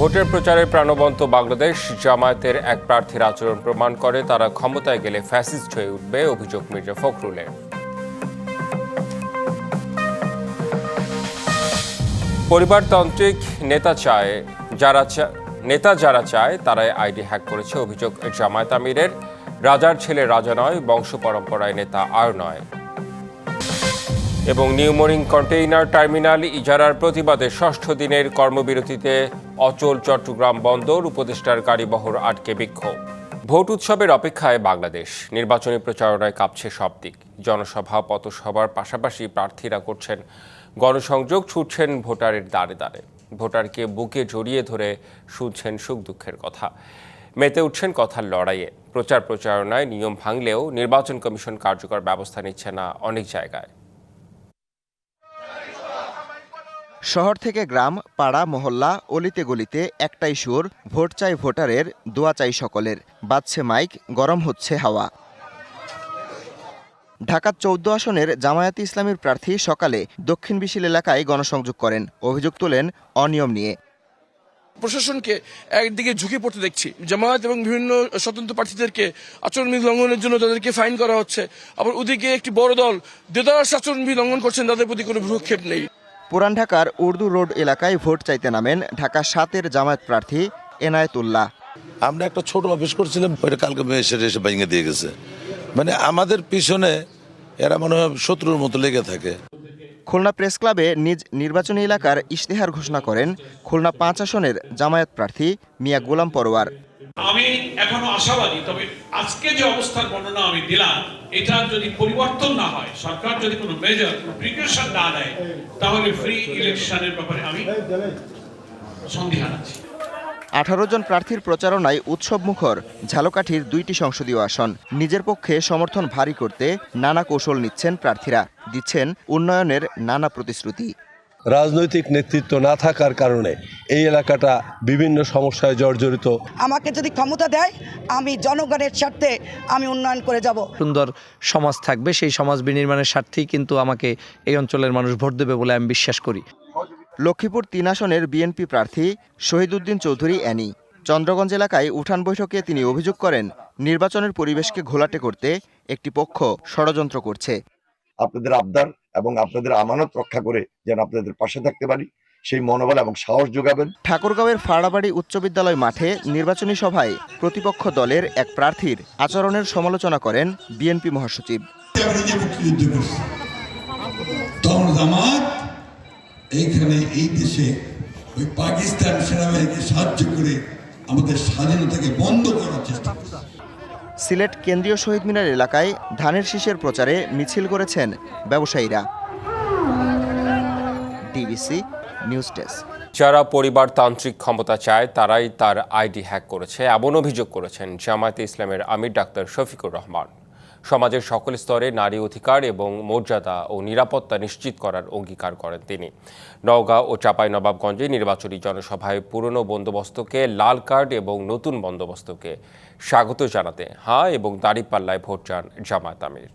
ভোটের প্রচারে প্রাণবন্ত বাংলাদেশ। জামায়াতের এক প্রার্থীর আচরণ প্রমাণ করে তারা ক্ষমতায় গেলে ফ্যাসিস্ট হয়ে উঠবে, অভিযোগ মির্জা ফখরুলের। পরিবারতান্ত্রিক নেতা যারা চায় তারাই আইডি হ্যাক করেছে, অভিযোগ জামায়াত আমিরের। রাজার ছেলে রাজা নয়, বংশ পরম্পরায় নেতা আর নয়। এবং নিউ মরিং কন্টেইনার টার্মিনাল ইজারার প্রতিবাদে ষষ্ঠ দিনের কর্মবিরতিতে অচল চট্টগ্রাম বন্দর, উপদেষ্টার গাড়িবহর আটকে বিক্ষোভ। ভোট উৎসবের অপেক্ষায় বাংলাদেশ। নির্বাচনী প্রচারণায় কাঁপছে সব দিক। জনসভা, পথসভার পাশাপাশি প্রার্থীরা করছেন গণসংযোগ, ছুটছেন ভোটারের দ্বারে দ্বারে। ভোটারকে বুকে জড়িয়ে ধরে শুনছেন সুখ দুঃখের কথা, মেতে উঠছেন কথার লড়াইয়ে। প্রচারণায় নিয়ম ভাঙলেও নির্বাচন কমিশন কার্যকর ব্যবস্থা নিচ্ছে না অনেক জায়গায়। শহর থেকে গ্রাম, পাড়া, মহল্লা, অলিতে গলিতে একটাই সুর, ভোট চাই ভোটারের, দোয়া চাই সকলের। বাজছে মাইক, গরম হচ্ছে হাওয়া। ঢাকা 14 আসনের জামায়াতে ইসলামীর প্রার্থী সকালে দক্ষিণ বিশিল এলাকায় গণসংযোগ করেন, অভিযোগ তোলেন অনিয়ম নিয়ে। প্রশাসনকে একদিকে ঝুঁকে পড়তে দেখছি, জামায়াত এবং বিভিন্ন স্বতন্ত্র প্রার্থীদেরকে আচরণবিধি লঙ্ঘনের জন্য তাদেরকে ফাইন করা হচ্ছে। আবার ওদিকে একটি বড় দল দেদার আচরণবিধি লঙ্ঘন করছেন, তাদের প্রতি কোনো ভ্রুক্ষেপ নেই। পুরান ঢাকার উর্দু রোড এলাকায় ভোট চাইতে নামেন ঢাকা 7-এর জামায়াত প্রার্থী এনায়েতুল্লাহ। আমরা একটা ছোট অফিস করছিলাম, ওইটা কালকে এসে ভেঙে দিয়ে গেছে। মানে আমাদের পিছনে এরা মনে হয় শত্রুর মতো লেগে থাকে। খুলনা প্রেস ক্লাবে নিজ নির্বাচনী এলাকার ইশতেহার ঘোষণা করেন খুলনা 5 আসনের জামায়াত প্রার্থী মিয়া গোলাম পরোয়ার। আমি এখনো আশাবাদী, তবে আজকে যে অবস্থার বর্ণনা আমি দিলাম, এটা যদি পরিবর্তন না হয়, সরকার যদি কোনো মেজর প্রিকশন না নেয়, তাহলে ফ্রি ইলেকশনের ব্যাপারে আমি সন্দিহান আছি। 18 জন প্রার্থীর প্রচারণায় উৎসব মুখর ঝালকাঠির 2টি সংসদীয় আসন। নিজের পক্ষে সমর্থন ভারী করতে নানা কৌশল নিচ্ছেন প্রার্থীরা, দিচ্ছেন উন্নয়নের নানা প্রতিশ্রুতি। রাজনৈতিক নেতৃত্ব না থাকার কারণে এই এলাকাটা বিভিন্ন সমস্যায় জর্জরিত। আমাকে যদি ক্ষমতা দেয়, আমি জনগণের স্বার্থে আমি উন্নয়ন করে যাব। সুন্দর সমাজ থাকবে, সেই সমাজ বিনির্মাণের স্বার্থেই কিন্তু আমাকে এই অঞ্চলের মানুষ ভোট দেবে বলে আমি বিশ্বাস করি। লক্ষ্মীপুর 3 আসনের বিএনপি প্রার্থী শহীদউদ্দিন চৌধুরী অ্যানি। চন্দ্রগঞ্জ এলাকায় উঠান বৈঠকে তিনি অভিযোগ করেন নির্বাচনের পরিবেশকে ঘোলাটে করতে একটি পক্ষ ষড়যন্ত্র করছে। আপনাদের আবদার এবং আপনাদের আমানত রক্ষা করে যেন আপনাদের পাশে থাকতে পারি, সেই মনোবল এবং সাহস যোগাবেন। ঠাকুরগাঁওয়ের ফাড়াবাড়ি উচ্চ বিদ্যালয় মাঠে নির্বাচনী সভায় প্রতিপক্ষ দলের এক প্রার্থীর আচরণের সমালোচনা করেন বিএনপি মহাসচিব। এইখানে এই দেশে ওই পাকিস্তান সেনাবাহিনীকে সাহায্য করে আমাদের স্বাধীনতাকে বন্ধ করার চেষ্টা করছে। সিলেট কেন্দ্রীয় শহীদ মিনার এলাকায় ধানের শীষের প্রচারে মিছিল করেছেন ব্যবসায়ীরা। DBC news desk. যারা পরিবারতান্ত্রিক ক্ষমতা চায় তারাই তার আইডি হ্যাক করেছে, এমন অভিযোগ করেছেন জামায়াতে ইসলামের আমির ডাক্তার শফিকুর রহমান। সমাজের সকল স্তরে নারী অধিকার এবং মর্যাদা ও নিরাপত্তা নিশ্চিত করার অঙ্গীকার করেন তিনি। নওগাঁ ও চাঁপাইনবাবগঞ্জে নির্বাচনী জনসভায় পুরনো বন্দোবস্তকে, লাল কার্ড এবং নতুন বন্দোবস্তকে স্বাগত জানাতে হাঁ এবং দাঁড়িপাল্লায় ভোট চান জামায়াত আমির।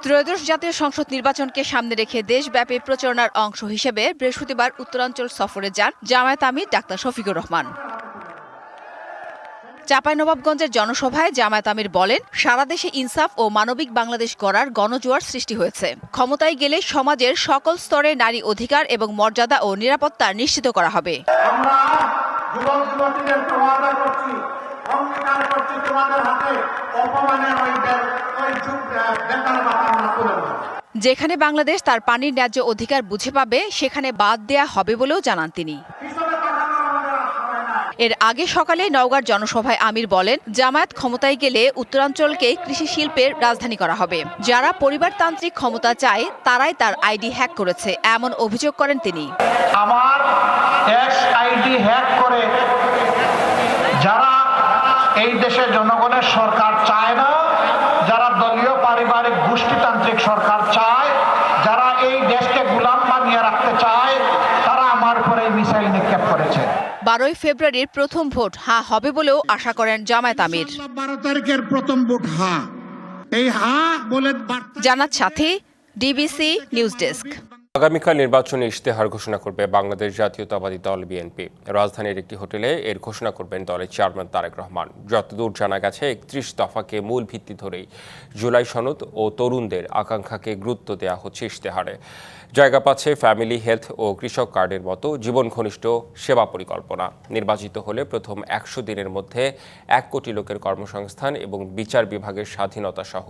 ত্রয়োদশ জাতীয় সংসদ নির্বাচনকে সামনে রেখে দেশব্যাপী প্রচারণার অংশ হিসেবে বৃহস্পতিবার উত্তরাঞ্চল সফরে যান জামায়াত আমির ডাক্তার শফিকুর রহমান। চাঁপাইনবাবগঞ্জের জনসভায় জামায়াত আমির বলেন, সারা দেশে ইনসাফ ও মানবিক বাংলাদেশ গড়ার গণজোয়ার সৃষ্টি হয়েছে। ক্ষমতায় গেলে সমাজের সকল স্তরে নারী অধিকার এবং মর্যাদা ও নিরাপত্তা নিশ্চিত করা হবে। যেখানে বাংলাদেশ তার পানির ন্যায্য অধিকার বুঝে পাবে, সেখানে বাদ দেয়া হবে বলেও জানান তিনি। এর আগে সকালে নওগাঁর জনসভায় আমির বলেন, জামায়াত ক্ষমতায় গেলে উত্তরাঞ্চলকে কৃষি শিল্পের রাজধানী করা হবে। যারা পরিবারতান্ত্রিক ক্ষমতা চায় তারাই তার আইডি হ্যাক করেছে, এমন অভিযোগ করেন তিনি। আমার আইডি হ্যাক করে যারা এই দেশের জনগণের সরকার চায় না, যারা দলীয় পারিবারিক গোষ্ঠীতান্ত্রিক সরকার চায়, যারা এই দেশকে গোলাম বানিয়ে রাখতে চায়, তারা আমার উপরে মিসাইল নিক্ষেপ করেছে। 12 ফেব্রুয়ারির প্রথম ভোট হ্যাঁ হবে বলেও আশা করেন জামায়াত আমির। 12 তারিখের প্রথম ভোট হ্যাঁ, এই হ্যাঁ বলে জানাত সাথী, ডিবিসি নিউজ ডেস্ক। আগামীকাল নির্বাচনী ইশতেহার ঘোষণা করবে বাংলাদেশ জাতীয়তাবাদী দল বিএনপি। রাজধানীর একটি হোটেলে এর ঘোষণা করবেন দলের চেয়ারম্যান তারেক রহমান। যতদূর জানা গেছে ৩১ দফাকে মূল ভিত্তি ধরেই জুলাই সনদ ও তরুণদের আকাঙ্ক্ষাকে গুরুত্ব দেওয়া হচ্ছে ইশতেহারে। জায়গা পাচ্ছে ফ্যামিলি হেলথ ও কৃষক কার্ডের মতো জীবন ঘনিষ্ঠ সেবা পরিকল্পনা। নির্বাচিত হলে প্রথম ১০০ দিনের মধ্যে ১ কোটি লোকের কর্মসংস্থান এবং বিচার বিভাগের স্বাধীনতা সহ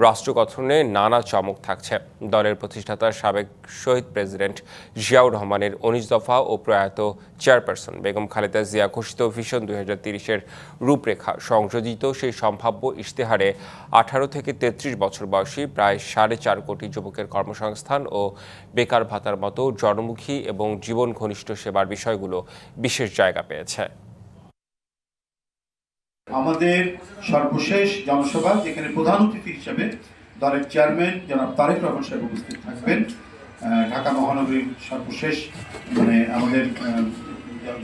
রাষ্ট্র গঠনে নানা চমক থাকছে। দলের প্রতিষ্ঠাতা সাবেক শহীদ প্রেসিডেন্ট জিয়াউর রহমানের ১৯ দফা ও প্রয়াত চেয়ারপারসন বেগম খালেদা জিয়া ঘোষিত ভিশন ২০৩০-এর রূপরেখা সংযোজিত সেই সম্ভাব্য ইশতেহারে ১৮ থেকে ৩৩ বছর বয়সী প্রায় ৪.৫ কোটি যুবকের কর্মসংস্থান ও বেকার ভাতার মতো জনমুখী এবং জীবন ঘনিষ্ঠ সেবার বিষয়গুলো বিশেষ জায়গা পেয়েছে। আমাদের সর্বশেষ জনসভা যেখানে প্রধান অতিথি হিসেবে দলের চেয়ারম্যান জনাব তারেক রহমান সাহেব উপস্থিত থাকবেন। ঢাকা মহানগরীর সর্বশেষ আমাদের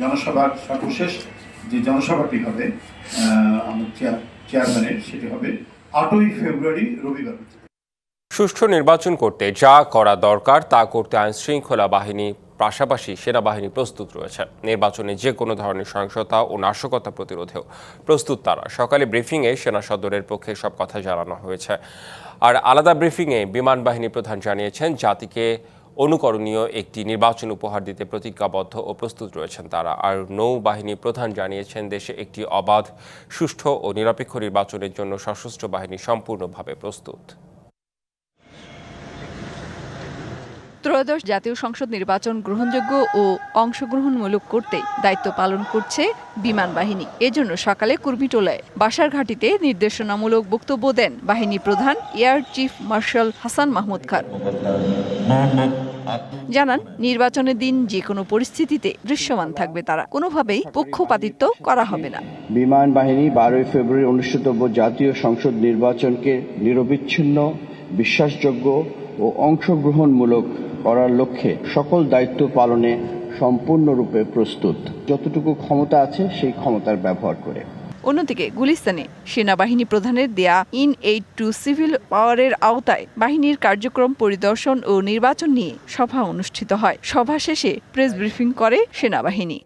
জনসভার সর্বশেষ যে জনসভাটি হবে আমাদের চেয়ারম্যানের, সেটি হবে ৮ই ফেব্রুয়ারি রবিবার। সুষ্ঠু নির্বাচন করতে যা করা দরকার তা করতে আইনশৃঙ্খলা বাহিনী পাশাপাশি সেনাবাহিনী প্রস্তুত রয়েছে। নির্বাচনে যে কোনো ধরনের সহিংসতা ও নাশকতা প্রতিরোধেও প্রস্তুত তারা। সকালে ব্রিফিংয়ে সেনা সদরের পক্ষে সব কথা জানানো হয়েছে। আর আলাদা ব্রিফিংয়ে বিমান বাহিনী প্রধান জানিয়েছেন জাতিকে অনুকরণীয় একটি নির্বাচন উপহার দিতে প্রতিজ্ঞাবদ্ধ ও প্রস্তুত রয়েছেন তারা। আর নৌবাহিনী প্রধান জানিয়েছেন দেশে একটি অবাধ, সুষ্ঠু ও নিরপেক্ষ নির্বাচনের জন্য সশস্ত্র বাহিনী সম্পূর্ণভাবে প্রস্তুত। ত্রয়োদশ জাতীয় সংসদ নির্বাচন গ্রহণযোগ্য ও অংশগ্রহণমূলক করতে দায়িত্ব পালন করছে বিমান বাহিনী। এজন্য সকালে কুর্মিটোলায় বাসার ঘাঁটিতে নির্দেশনামূলক বক্তব্য দেন বাহিনী প্রধান air chief marshal Hasan Mahmud Khan. জানান, নির্বাচনের দিন যে কোনো পরিস্থিতিতে দৃশ্যমান থাকবে তারা, কোনোভাবেই পক্ষপাতিত্ব করা হবে না। বিমান বাহিনী 12 ফেব্রুয়ারি অনুষ্ঠিতব্য জাতীয় সংসদ নির্বাচনকে নিরবিচ্ছিন্ন, বিশ্বাসযোগ্য ও অংশগ্রহণমূলক করার লক্ষ্যে সকল দায়িত্ব পালনে সম্পূর্ণরূপে প্রস্তুত, যতটুকু ক্ষমতা আছে সেই ক্ষমতার ব্যবহার করে। অন্যদিকে গুলিস্তানে সেনাবাহিনী প্রধানের দেয়া ইন-এইড টু সিভিল পাওয়ারের আওতায় বাহিনীর কার্যক্রম পরিদর্শন ও নির্বাচন নিয়ে সভা অনুষ্ঠিত হয়। সভা শেষে প্রেস ব্রিফিং করে সেনাবাহিনী।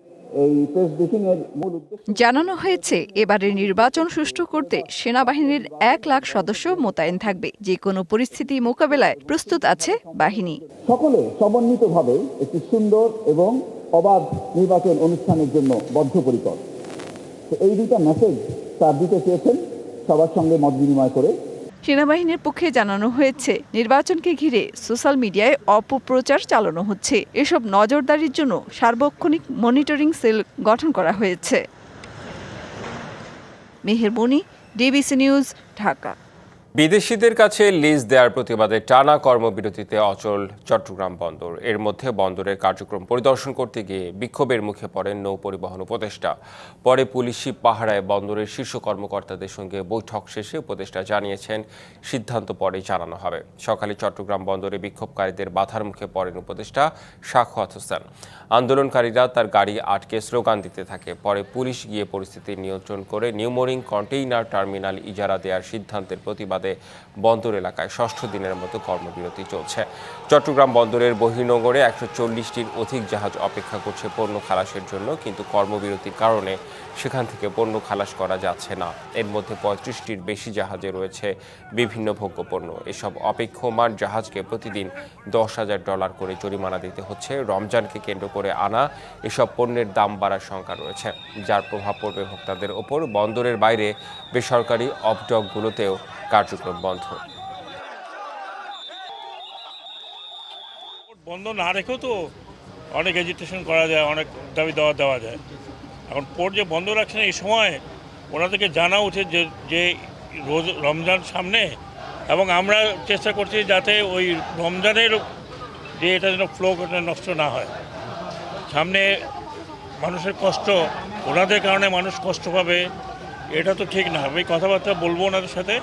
জানানো হয়েছে, এবারের নির্বাচন সুষ্ঠু করতে সেনাবাহিনীর ১ লাখ সদস্য মোতায়েন থাকবে। যে কোনো পরিস্থিতি মোকাবেলায় প্রস্তুত আছে বাহিনী। সকলে সমন্বিতভাবে একটি সুন্দর এবং অবাধ নির্বাচন অনুষ্ঠানের জন্য বদ্ধপরিকর। এই দুইটা মেসেজ তার দিতে চেয়েছেন সবার সঙ্গে মত বিনিময় করে। সেনাবাহিনীর পক্ষে জানানো হয়েছে, নির্বাচনকে ঘিরে সোশ্যাল মিডিয়ায় অপপ্রচার চালানো হচ্ছে। এসব নজরদারির জন্য সার্বক্ষণিক মনিটরিং সেল গঠন করা হয়েছে। মেহের বনি, ডিবিসি নিউজ, ঢাকা। বিদেশিদের কাছে লিজ দেওয়ার প্রতিবাদে টানা কর্মবিরতিতে অচল চট্টগ্রাম বন্দর। এর মধ্যে বন্দরের কার্যক্রম পরিদর্শন করতে গিয়ে বিক্ষোভের মুখে পড়েন নৌ পরিবহন উপদেষ্টা। পরে পুলিশি পাহারায় বন্দরের শীর্ষ কর্মকর্তাদের সঙ্গে বৈঠক শেষে উপদেষ্টা জানিয়েছেন সিদ্ধান্ত পরে জানানো হবে। সকালে চট্টগ্রাম বন্দরে বিক্ষোভকারীদের বাধার মুখে পড়েন উপদেষ্টা সাখাওয়াত হোসেন। আন্দোলনকারীরা তার গাড়ি আটকে স্লোগান দিতে থাকে। পরে পুলিশ গিয়ে পরিস্থিতি নিয়ন্ত্রণ করে নিউমোরিং কন্টেইনার টার্মিনাল ইজারা দেওয়ার সিদ্ধান্তের প্রতিবাদে বন্দর এলাকায় ষষ্ঠ দিনের মতো কর্মবিরতি চলছে। চট্টগ্রাম বন্দরের বহির্নোঙরে ১৪০টির অধিক জাহাজ অপেক্ষা করছে পণ্য খালাসের জন্য, কিন্তু কর্মবিরতির কারণে সেখান থেকে পণ্য খালাস করা যাচ্ছে না। এর মধ্যে ৩৫টির বেশি জাহাজে রয়েছে বিভিন্ন ভোগ্যপণ্য। এসব অপেক্ষমান জাহাজকে প্রতিদিন $১০,০০০ করে জরিমানা দিতে হচ্ছে। রমজানকে কেন্দ্র করে আনা এসব পণ্যের দাম বাড়ার শঙ্কা রয়েছে, যার প্রভাব পড়বে ভোক্তাদের ওপর। বন্দরের বাইরে বেসরকারি অবডকগুলোতেও কার্যক্রম বন্ধ। বন্ধ না রেখেও তো অনেক এজিটেশন করা যায়, অনেক দাবি দেওয়া যায়। এখন পোর্ট যে বন্ধ রাখছে না, এই সময় ওনাদেরকে জানা উচিত যে রমজান সামনে, এবং আমরা চেষ্টা করছি যাতে ওই রমজানের যে এটা যেন ফ্লো নষ্ট না হয়। সামনে মানুষের কষ্ট, ওনাদের কারণে মানুষ কষ্ট পাবে, এটা তো ঠিক না। আমি কথাবার্তা বলবো ওনাদের সাথে,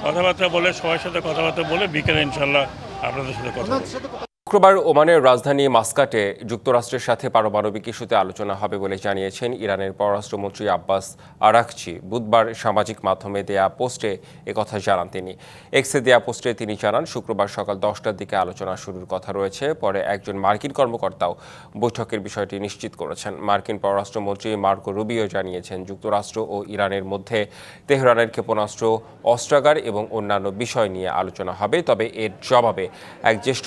কথাবার্তা বলে সবার সাথে কথাবার্তা বলে বিকেলে ইনশাল্লাহ আপনাদের সাথে কথা বলবো। শুক্রবার ওমানের রাজধানী মাস্কাটে যুক্তরাষ্ট্রের সাথে পারমাণবিক ইস্যুতে আলোচনা হবে বলে জানিয়েছেন ইরানের পররাষ্ট্রমন্ত্রী আব্বাস আরাকচি। বুধবার সামাজিক মাধ্যমে দেয়া পোস্টে একথা জানান তিনি। এক্সে দেয়া পোস্টে তিনি জানান, শুক্রবার সকাল 10টার দিকে আলোচনা শুরুর কথা রয়েছে। পরে একজন মার্কিন কর্মকর্তাও বৈঠকের বিষয়টি নিশ্চিত করেছেন। মার্কিন পররাষ্ট্রমন্ত্রী মার্কো রুবিও জানিয়েছেন, যুক্তরাষ্ট্র ও ইরানের মধ্যে তেহরানের ক্ষেপণাস্ত্র, অস্ত্রাগার এবং অন্যান্য বিষয় নিয়ে আলোচনা হবে। তবে এর জবাবে এক জ্যেষ্ঠ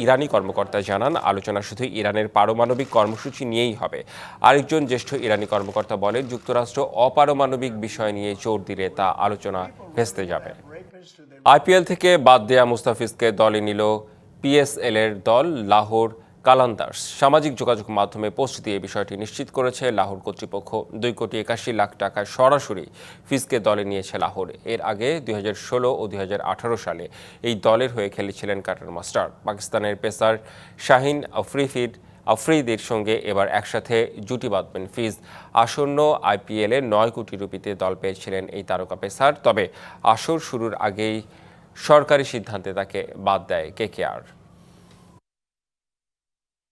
ইরানি কর্মকর্তা জানান, আলোচনা শুধু ইরানের পারমাণবিক কর্মসূচি নিয়েই হবে। আরেকজন জ্যেষ্ঠ ইরানি কর্মকর্তা বলেন, যুক্তরাষ্ট্র অপারমাণবিক বিষয় নিয়ে জোর দিলে তা আলোচনা ভেস্তে যাবে। আইপিএল থেকে বাদ দেয়া মুস্তাফিজকে দলে নিল পিএসএল এর দল লাহোর কালান্দার্স। সামাজিক যোগাযোগ মাধ্যমে পোস্ট দিয়ে বিষয়টি নিশ্চিত করেছে লাহোর কর্তৃপক্ষ। 2,81,00,000 টাকায় সরাসরি ফিজকে দলে নিয়েছে লাহোর। এর আগে 2016 ও 2018 সালে এই দলের হয়ে খেলেছিলেন কাটার মাস্টার। পাকিস্তানের পেসার শাহিন আফ্রিদির সঙ্গে এবার একসাথে জুটি বাঁধবেন ফিজ। আসন্ন আইপিএলে 9 কোটি রুপিতে দল পেয়েছিলেন এই তারকা পেসার। তবে আসর শুরুর আগেই সরকারি সিদ্ধান্তে তাকে বাদ দেয় কেকেআর।